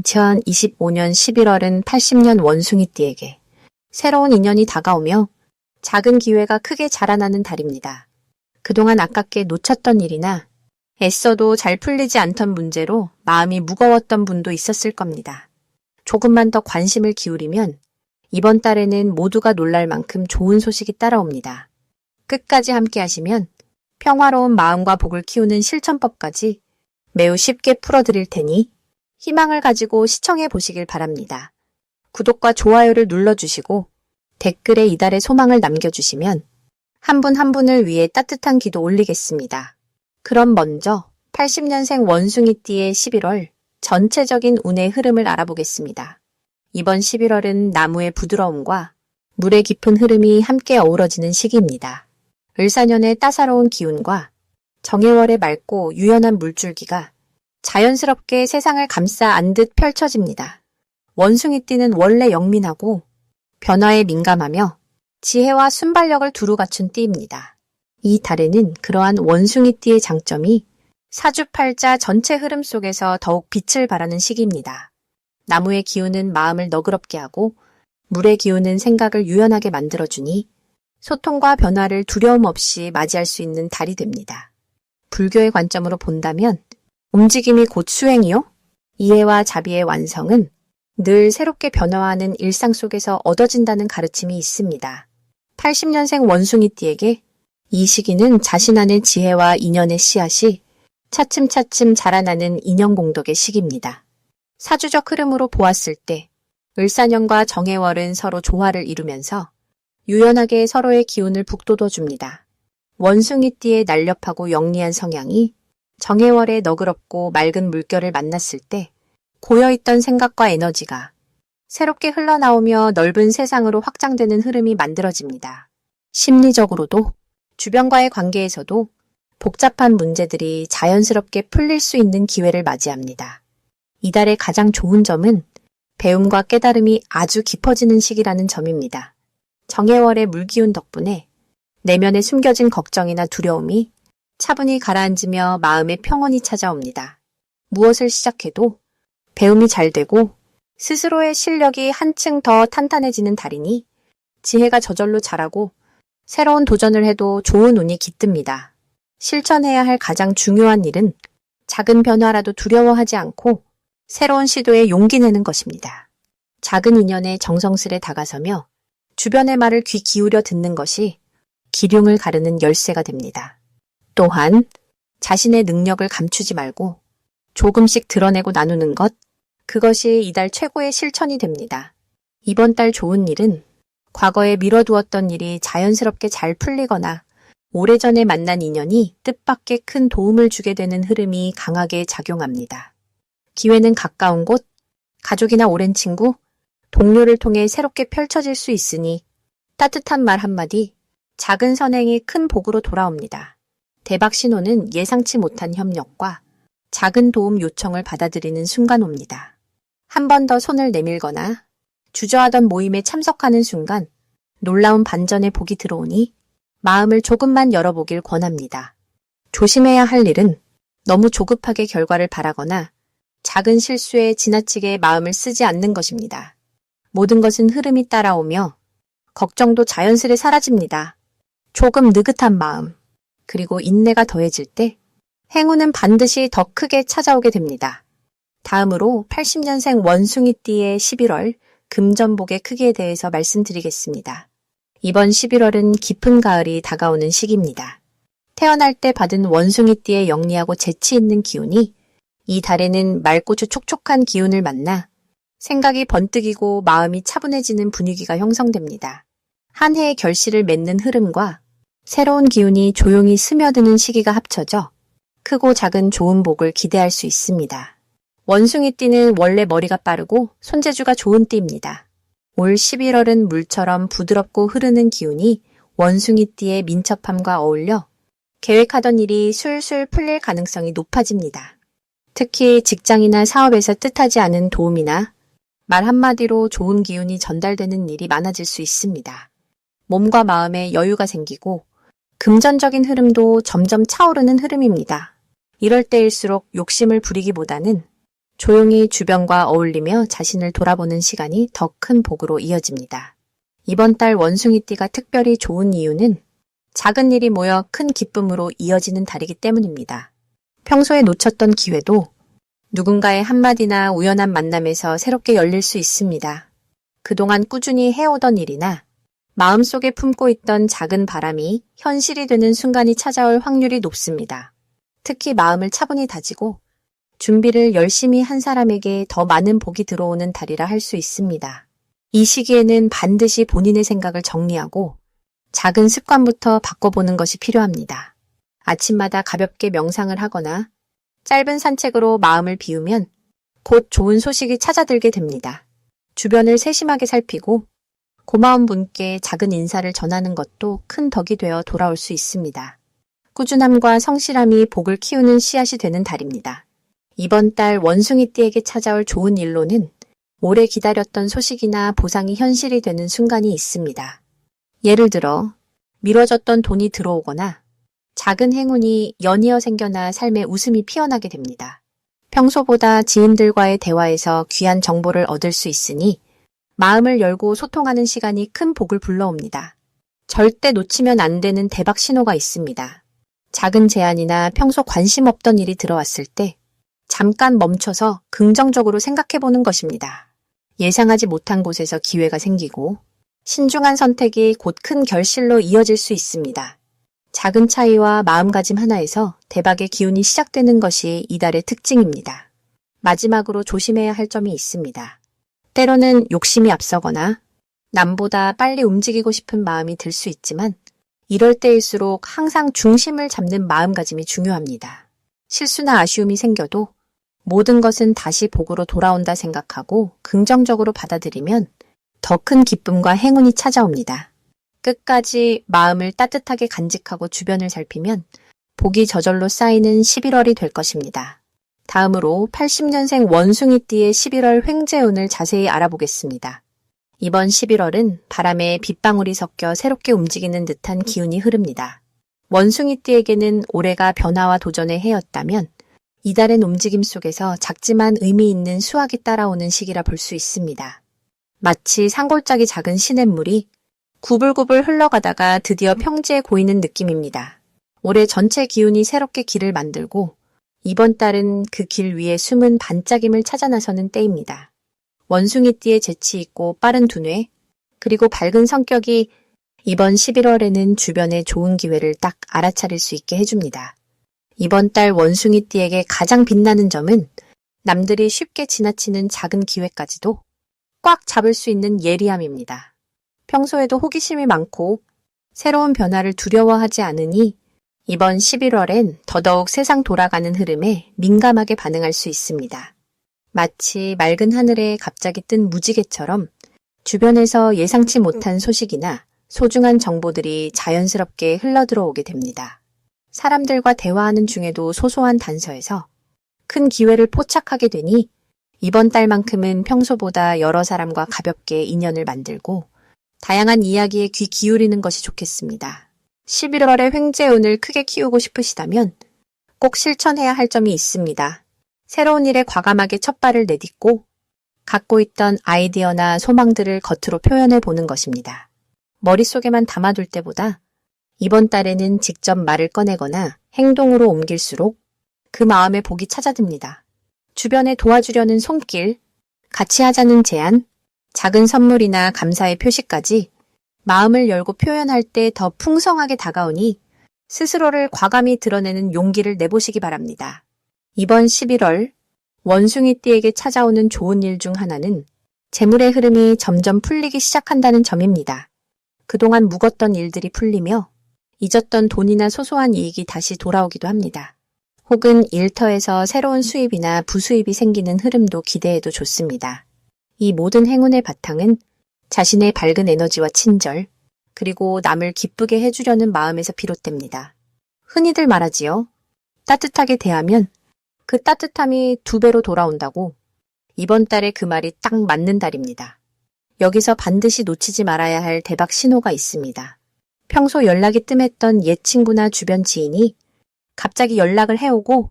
2025년 11월은 80년 원숭이띠에게 새로운 인연이 다가오며 작은 기회가 크게 자라나는 달입니다. 그동안 아깝게 놓쳤던 일이나 애써도 잘 풀리지 않던 문제로 마음이 무거웠던 분도 있었을 겁니다. 조금만 더 관심을 기울이면 이번 달에는 모두가 놀랄 만큼 좋은 소식이 따라옵니다. 끝까지 함께 하시면 평화로운 마음과 복을 키우는 실천법까지 매우 쉽게 풀어드릴 테니 희망을 가지고 시청해 보시길 바랍니다. 구독과 좋아요를 눌러주시고 댓글에 이달의 소망을 남겨주시면 한 분 한 분을 위해 따뜻한 기도 올리겠습니다. 그럼 먼저 80년생 원숭이띠의 11월 전체적인 운의 흐름을 알아보겠습니다. 이번 11월은 나무의 부드러움과 물의 깊은 흐름이 함께 어우러지는 시기입니다. 을사년의 따사로운 기운과 정해월의 맑고 유연한 물줄기가 자연스럽게 세상을 감싸 안듯 펼쳐집니다. 원숭이띠는 원래 영민하고 변화에 민감하며 지혜와 순발력을 두루 갖춘 띠입니다. 이 달에는 그러한 원숭이띠의 장점이 사주팔자 전체 흐름 속에서 더욱 빛을 발하는 시기입니다. 나무의 기운은 마음을 너그럽게 하고 물의 기운은 생각을 유연하게 만들어주니 소통과 변화를 두려움 없이 맞이할 수 있는 달이 됩니다. 불교의 관점으로 본다면 움직임이 곧 수행이요. 이해와 자비의 완성은 늘 새롭게 변화하는 일상 속에서 얻어진다는 가르침이 있습니다. 80년생 원숭이띠에게 이 시기는 자신 안의 지혜와 인연의 씨앗이 차츰차츰 자라나는 인연공덕의 시기입니다. 사주적 흐름으로 보았을 때 을사년과 정해월은 서로 조화를 이루면서 유연하게 서로의 기운을 북돋워줍니다. 원숭이띠의 날렵하고 영리한 성향이 정해월의 너그럽고 맑은 물결을 만났을 때 고여있던 생각과 에너지가 새롭게 흘러나오며 넓은 세상으로 확장되는 흐름이 만들어집니다. 심리적으로도 주변과의 관계에서도 복잡한 문제들이 자연스럽게 풀릴 수 있는 기회를 맞이합니다. 이달의 가장 좋은 점은 배움과 깨달음이 아주 깊어지는 시기라는 점입니다. 정해월의 물기운 덕분에 내면에 숨겨진 걱정이나 두려움이 차분히 가라앉으며 마음의 평온이 찾아옵니다. 무엇을 시작해도 배움이 잘 되고 스스로의 실력이 한층 더 탄탄해지는 달이니 지혜가 저절로 자라고 새로운 도전을 해도 좋은 운이 깃듭니다. 실천해야 할 가장 중요한 일은 작은 변화라도 두려워하지 않고 새로운 시도에 용기 내는 것입니다. 작은 인연에 정성스레 다가서며 주변의 말을 귀 기울여 듣는 것이 기륭을 가르는 열쇠가 됩니다. 또한 자신의 능력을 감추지 말고 조금씩 드러내고 나누는 것, 그것이 이달 최고의 실천이 됩니다. 이번 달 좋은 일은 과거에 미뤄두었던 일이 자연스럽게 잘 풀리거나 오래전에 만난 인연이 뜻밖의 큰 도움을 주게 되는 흐름이 강하게 작용합니다. 기회는 가까운 곳, 가족이나 오랜 친구, 동료를 통해 새롭게 펼쳐질 수 있으니 따뜻한 말 한마디, 작은 선행이 큰 복으로 돌아옵니다. 대박 신호는 예상치 못한 협력과 작은 도움 요청을 받아들이는 순간 옵니다. 한 번 더 손을 내밀거나 주저하던 모임에 참석하는 순간 놀라운 반전의 복이 들어오니 마음을 조금만 열어보길 권합니다. 조심해야 할 일은 너무 조급하게 결과를 바라거나 작은 실수에 지나치게 마음을 쓰지 않는 것입니다. 모든 것은 흐름이 따라오며 걱정도 자연스레 사라집니다. 조금 느긋한 마음, 그리고 인내가 더해질 때 행운은 반드시 더 크게 찾아오게 됩니다. 다음으로 80년생 원숭이띠의 11월 금전복의 크기에 대해서 말씀드리겠습니다. 이번 11월은 깊은 가을이 다가오는 시기입니다. 태어날 때 받은 원숭이띠의 영리하고 재치 있는 기운이 이 달에는 맑고추 촉촉한 기운을 만나 생각이 번뜩이고 마음이 차분해지는 분위기가 형성됩니다. 한 해의 결실을 맺는 흐름과 새로운 기운이 조용히 스며드는 시기가 합쳐져 크고 작은 좋은 복을 기대할 수 있습니다. 원숭이띠는 원래 머리가 빠르고 손재주가 좋은 띠입니다. 올 11월은 물처럼 부드럽고 흐르는 기운이 원숭이띠의 민첩함과 어울려 계획하던 일이 술술 풀릴 가능성이 높아집니다. 특히 직장이나 사업에서 뜻하지 않은 도움이나 말 한마디로 좋은 기운이 전달되는 일이 많아질 수 있습니다. 몸과 마음에 여유가 생기고 금전적인 흐름도 점점 차오르는 흐름입니다. 이럴 때일수록 욕심을 부리기보다는 조용히 주변과 어울리며 자신을 돌아보는 시간이 더 큰 복으로 이어집니다. 이번 달 원숭이띠가 특별히 좋은 이유는 작은 일이 모여 큰 기쁨으로 이어지는 달이기 때문입니다. 평소에 놓쳤던 기회도 누군가의 한마디나 우연한 만남에서 새롭게 열릴 수 있습니다. 그동안 꾸준히 해오던 일이나 마음속에 품고 있던 작은 바람이 현실이 되는 순간이 찾아올 확률이 높습니다. 특히 마음을 차분히 다지고 준비를 열심히 한 사람에게 더 많은 복이 들어오는 달이라 할 수 있습니다. 이 시기에는 반드시 본인의 생각을 정리하고 작은 습관부터 바꿔보는 것이 필요합니다. 아침마다 가볍게 명상을 하거나 짧은 산책으로 마음을 비우면 곧 좋은 소식이 찾아들게 됩니다. 주변을 세심하게 살피고 고마운 분께 작은 인사를 전하는 것도 큰 덕이 되어 돌아올 수 있습니다. 꾸준함과 성실함이 복을 키우는 씨앗이 되는 달입니다. 이번 달 원숭이띠에게 찾아올 좋은 일로는 오래 기다렸던 소식이나 보상이 현실이 되는 순간이 있습니다. 예를 들어 미뤄졌던 돈이 들어오거나 작은 행운이 연이어 생겨나 삶에 웃음이 피어나게 됩니다. 평소보다 지인들과의 대화에서 귀한 정보를 얻을 수 있으니 마음을 열고 소통하는 시간이 큰 복을 불러옵니다. 절대 놓치면 안 되는 대박 신호가 있습니다. 작은 제안이나 평소 관심 없던 일이 들어왔을 때 잠깐 멈춰서 긍정적으로 생각해보는 것입니다. 예상하지 못한 곳에서 기회가 생기고 신중한 선택이 곧 큰 결실로 이어질 수 있습니다. 작은 차이와 마음가짐 하나에서 대박의 기운이 시작되는 것이 이달의 특징입니다. 마지막으로 조심해야 할 점이 있습니다. 때로는 욕심이 앞서거나 남보다 빨리 움직이고 싶은 마음이 들 수 있지만 이럴 때일수록 항상 중심을 잡는 마음가짐이 중요합니다. 실수나 아쉬움이 생겨도 모든 것은 다시 복으로 돌아온다 생각하고 긍정적으로 받아들이면 더 큰 기쁨과 행운이 찾아옵니다. 끝까지 마음을 따뜻하게 간직하고 주변을 살피면 복이 저절로 쌓이는 11월이 될 것입니다. 다음으로 80년생 원숭이띠의 11월 횡재운을 자세히 알아보겠습니다. 이번 11월은 바람에 빗방울이 섞여 새롭게 움직이는 듯한 기운이 흐릅니다. 원숭이띠에게는 올해가 변화와 도전의 해였다면 이달의 움직임 속에서 작지만 의미 있는 수확이 따라오는 시기라 볼 수 있습니다. 마치 산골짜기 작은 시냇물이 구불구불 흘러가다가 드디어 평지에 고이는 느낌입니다. 올해 전체 기운이 새롭게 길을 만들고 이번 달은 그 길 위에 숨은 반짝임을 찾아 나서는 때입니다. 원숭이띠의 재치 있고 빠른 두뇌, 그리고 밝은 성격이 이번 11월에는 주변의 좋은 기회를 딱 알아차릴 수 있게 해줍니다. 이번 달 원숭이띠에게 가장 빛나는 점은 남들이 쉽게 지나치는 작은 기회까지도 꽉 잡을 수 있는 예리함입니다. 평소에도 호기심이 많고 새로운 변화를 두려워하지 않으니 이번 11월엔 더더욱 세상 돌아가는 흐름에 민감하게 반응할 수 있습니다. 마치 맑은 하늘에 갑자기 뜬 무지개처럼 주변에서 예상치 못한 소식이나 소중한 정보들이 자연스럽게 흘러들어오게 됩니다. 사람들과 대화하는 중에도 소소한 단서에서 큰 기회를 포착하게 되니 이번 달만큼은 평소보다 여러 사람과 가볍게 인연을 만들고 다양한 이야기에 귀 기울이는 것이 좋겠습니다. 11월의 횡재운을 크게 키우고 싶으시다면 꼭 실천해야 할 점이 있습니다. 새로운 일에 과감하게 첫발을 내딛고 갖고 있던 아이디어나 소망들을 겉으로 표현해 보는 것입니다. 머릿속에만 담아둘 때보다 이번 달에는 직접 말을 꺼내거나 행동으로 옮길수록 그 마음에 복이 찾아듭니다. 주변에 도와주려는 손길, 같이 하자는 제안, 작은 선물이나 감사의 표시까지 마음을 열고 표현할 때 더 풍성하게 다가오니 스스로를 과감히 드러내는 용기를 내보시기 바랍니다. 이번 11월 원숭이띠에게 찾아오는 좋은 일 중 하나는 재물의 흐름이 점점 풀리기 시작한다는 점입니다. 그동안 묵었던 일들이 풀리며 잊었던 돈이나 소소한 이익이 다시 돌아오기도 합니다. 혹은 일터에서 새로운 수입이나 부수입이 생기는 흐름도 기대해도 좋습니다. 이 모든 행운의 바탕은 자신의 밝은 에너지와 친절, 그리고 남을 기쁘게 해주려는 마음에서 비롯됩니다. 흔히들 말하지요. 따뜻하게 대하면 그 따뜻함이 2배로 돌아온다고. 이번 달에 그 말이 딱 맞는 달입니다. 여기서 반드시 놓치지 말아야 할 대박 신호가 있습니다. 평소 연락이 뜸했던 옛 친구나 주변 지인이 갑자기 연락을 해오고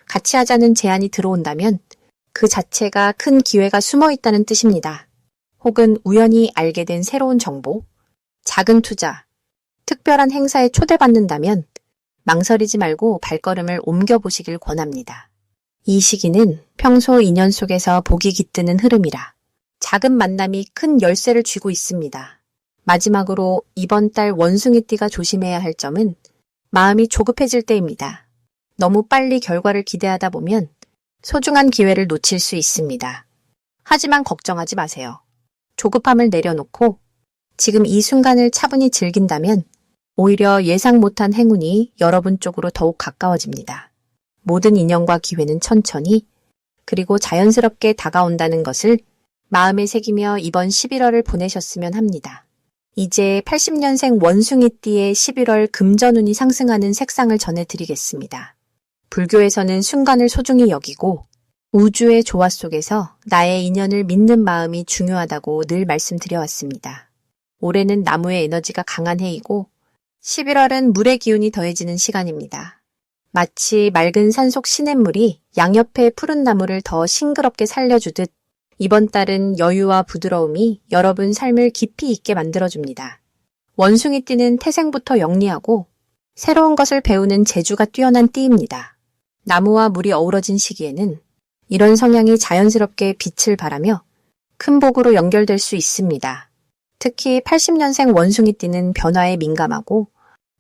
같이 하자는 제안이 들어온다면 그 자체가 큰 기회가 숨어 있다는 뜻입니다. 혹은 우연히 알게 된 새로운 정보, 작은 투자, 특별한 행사에 초대받는다면 망설이지 말고 발걸음을 옮겨보시길 권합니다. 이 시기는 평소 인연 속에서 복이 깃드는 흐름이라 작은 만남이 큰 열쇠를 쥐고 있습니다. 마지막으로 이번 달 원숭이띠가 조심해야 할 점은 마음이 조급해질 때입니다. 너무 빨리 결과를 기대하다 보면 소중한 기회를 놓칠 수 있습니다. 하지만 걱정하지 마세요. 조급함을 내려놓고 지금 이 순간을 차분히 즐긴다면 오히려 예상 못한 행운이 여러분 쪽으로 더욱 가까워집니다. 모든 인연과 기회는 천천히 그리고 자연스럽게 다가온다는 것을 마음에 새기며 이번 11월을 보내셨으면 합니다. 이제 80년생 원숭이띠의 11월 금전운이 상승하는 색상을 전해드리겠습니다. 불교에서는 순간을 소중히 여기고 우주의 조화 속에서 나의 인연을 믿는 마음이 중요하다고 늘 말씀드려왔습니다. 올해는 나무의 에너지가 강한 해이고 11월은 물의 기운이 더해지는 시간입니다. 마치 맑은 산속 시냇물이 양옆의 푸른 나무를 더 싱그럽게 살려주듯 이번 달은 여유와 부드러움이 여러분 삶을 깊이 있게 만들어줍니다. 원숭이띠는 태생부터 영리하고 새로운 것을 배우는 재주가 뛰어난 띠입니다. 나무와 물이 어우러진 시기에는 이런 성향이 자연스럽게 빛을 발하며 큰 복으로 연결될 수 있습니다. 특히 80년생 원숭이띠는 변화에 민감하고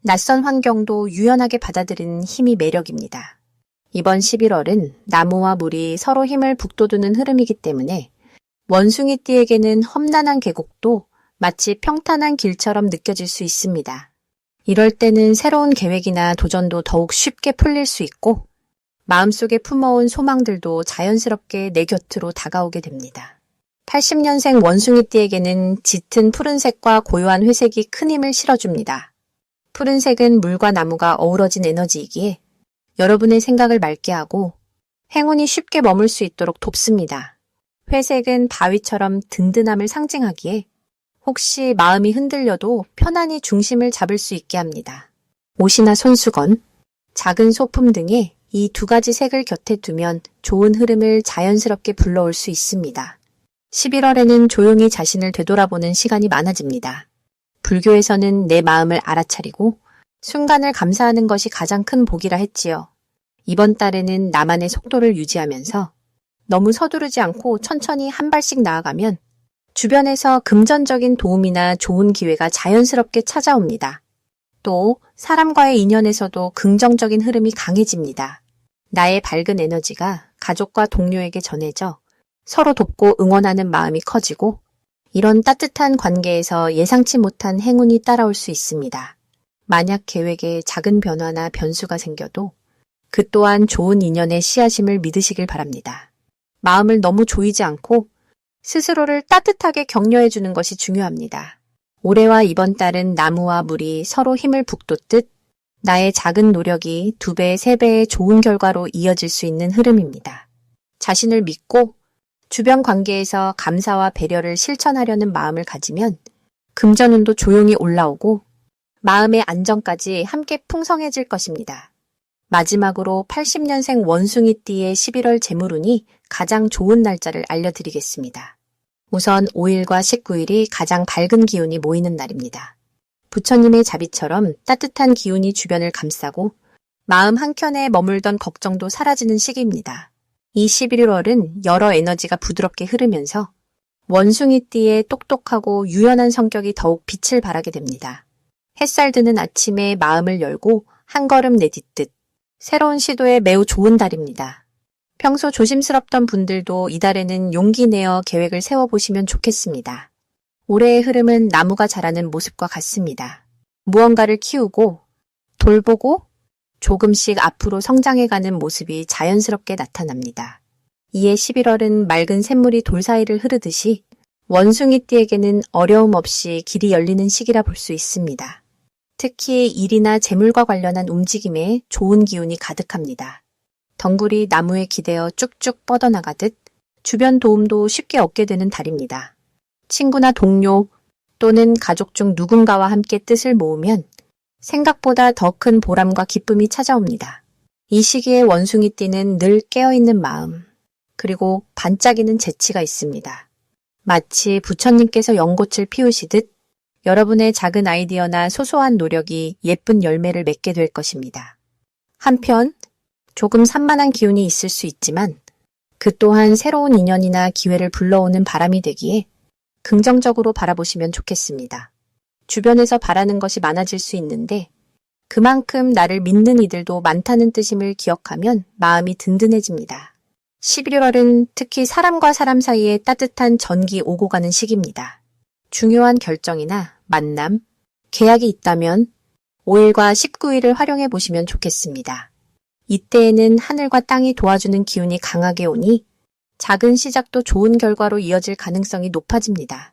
낯선 환경도 유연하게 받아들이는 힘이 매력입니다. 이번 11월은 나무와 물이 서로 힘을 북돋우는 흐름이기 때문에 원숭이띠에게는 험난한 계곡도 마치 평탄한 길처럼 느껴질 수 있습니다. 이럴 때는 새로운 계획이나 도전도 더욱 쉽게 풀릴 수 있고 마음속에 품어온 소망들도 자연스럽게 내 곁으로 다가오게 됩니다. 80년생 원숭이띠에게는 짙은 푸른색과 고요한 회색이 큰 힘을 실어줍니다. 푸른색은 물과 나무가 어우러진 에너지이기에 여러분의 생각을 맑게 하고 행운이 쉽게 머물 수 있도록 돕습니다. 회색은 바위처럼 든든함을 상징하기에 혹시 마음이 흔들려도 편안히 중심을 잡을 수 있게 합니다. 옷이나 손수건, 작은 소품 등의 이 두 가지 색을 곁에 두면 좋은 흐름을 자연스럽게 불러올 수 있습니다. 11월에는 조용히 자신을 되돌아보는 시간이 많아집니다. 불교에서는 내 마음을 알아차리고 순간을 감사하는 것이 가장 큰 복이라 했지요. 이번 달에는 나만의 속도를 유지하면서 너무 서두르지 않고 천천히 한 발씩 나아가면 주변에서 금전적인 도움이나 좋은 기회가 자연스럽게 찾아옵니다. 또 사람과의 인연에서도 긍정적인 흐름이 강해집니다. 나의 밝은 에너지가 가족과 동료에게 전해져 서로 돕고 응원하는 마음이 커지고 이런 따뜻한 관계에서 예상치 못한 행운이 따라올 수 있습니다. 만약 계획에 작은 변화나 변수가 생겨도 그 또한 좋은 인연의 씨앗임을 믿으시길 바랍니다. 마음을 너무 조이지 않고 스스로를 따뜻하게 격려해 주는 것이 중요합니다. 올해와 이번 달은 나무와 물이 서로 힘을 북돋듯 나의 작은 노력이 2배, 3배의 좋은 결과로 이어질 수 있는 흐름입니다. 자신을 믿고 주변 관계에서 감사와 배려를 실천하려는 마음을 가지면 금전운도 조용히 올라오고 마음의 안정까지 함께 풍성해질 것입니다. 마지막으로 80년생 원숭이띠의 11월 재물운이 가장 좋은 날짜를 알려드리겠습니다. 우선 5일과 19일이 가장 밝은 기운이 모이는 날입니다. 부처님의 자비처럼 따뜻한 기운이 주변을 감싸고 마음 한켠에 머물던 걱정도 사라지는 시기입니다. 이 11월은 여러 에너지가 부드럽게 흐르면서 원숭이띠의 똑똑하고 유연한 성격이 더욱 빛을 발하게 됩니다. 햇살 드는 아침에 마음을 열고 한 걸음 내딛듯 새로운 시도에 매우 좋은 달입니다. 평소 조심스럽던 분들도 이달에는 용기 내어 계획을 세워보시면 좋겠습니다. 올해의 흐름은 나무가 자라는 모습과 같습니다. 무언가를 키우고 돌보고 조금씩 앞으로 성장해가는 모습이 자연스럽게 나타납니다. 이에 11월은 맑은 샘물이 돌 사이를 흐르듯이 원숭이띠에게는 어려움 없이 길이 열리는 시기라 볼 수 있습니다. 특히 일이나 재물과 관련한 움직임에 좋은 기운이 가득합니다. 덩굴이 나무에 기대어 쭉쭉 뻗어나가듯 주변 도움도 쉽게 얻게 되는 달입니다. 친구나 동료 또는 가족 중 누군가와 함께 뜻을 모으면 생각보다 더 큰 보람과 기쁨이 찾아옵니다. 이 시기에 원숭이띠는 늘 깨어있는 마음, 그리고 반짝이는 재치가 있습니다. 마치 부처님께서 연꽃을 피우시듯 여러분의 작은 아이디어나 소소한 노력이 예쁜 열매를 맺게 될 것입니다. 한편 조금 산만한 기운이 있을 수 있지만 그 또한 새로운 인연이나 기회를 불러오는 바람이 되기에 긍정적으로 바라보시면 좋겠습니다. 주변에서 바라는 것이 많아질 수 있는데 그만큼 나를 믿는 이들도 많다는 뜻임을 기억하면 마음이 든든해집니다. 11월은 특히 사람과 사람 사이에 따뜻한 전기 오고 가는 시기입니다. 중요한 결정이나 만남, 계약이 있다면 5일과 19일을 활용해 보시면 좋겠습니다. 이때에는 하늘과 땅이 도와주는 기운이 강하게 오니 작은 시작도 좋은 결과로 이어질 가능성이 높아집니다.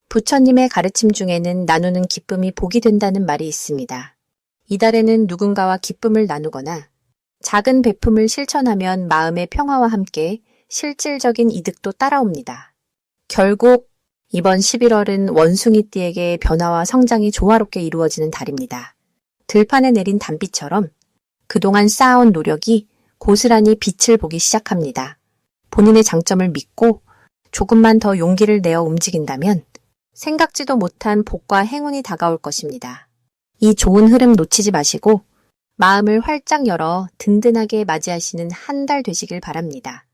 부처님의 가르침 중에는 나누는 기쁨이 복이 된다는 말이 있습니다. 이달에는 누군가와 기쁨을 나누거나 작은 베품을 실천하면 마음의 평화와 함께 실질적인 이득도 따라옵니다. 결국 이번 11월은 원숭이띠에게 변화와 성장이 조화롭게 이루어지는 달입니다. 들판에 내린 단비처럼 그동안 쌓아온 노력이 고스란히 빛을 보기 시작합니다. 본인의 장점을 믿고 조금만 더 용기를 내어 움직인다면 생각지도 못한 복과 행운이 다가올 것입니다. 이 좋은 흐름 놓치지 마시고 마음을 활짝 열어 든든하게 맞이하시는 한 달 되시길 바랍니다.